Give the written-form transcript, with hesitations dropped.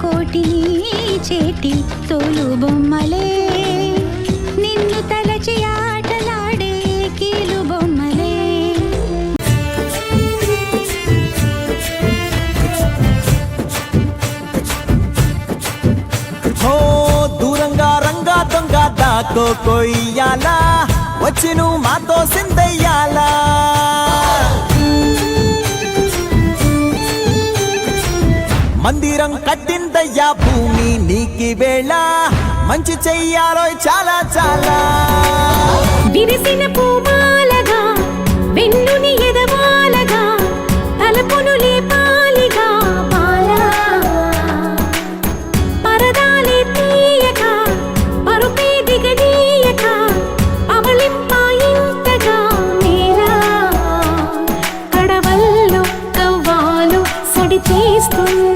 కోటిని చేటి తోలు బొమ్మలే నిన్ను తలచి ఆటలాడే కీలు బొమ్మలే. దూరంగా రంగా దొంగ దాకో కొయ్యాలా వచ్చి నువ్వు మాతో సిందయ్యాలా. మందిరం కట్టిందయ్యా భూమి నీకి వేళ మంచి చెయ్యాలో చాలా చాలా. విరిసిన పూమాలగా వెన్నుని ఎదవాలగా తలపును లేపాలిగా బాలా. పరదాలే తీయక పరుపే దిగనీయక అవలింపాయింతగా మేరా. కడవల్లో కవ్వాలు సడి చేస్తున్న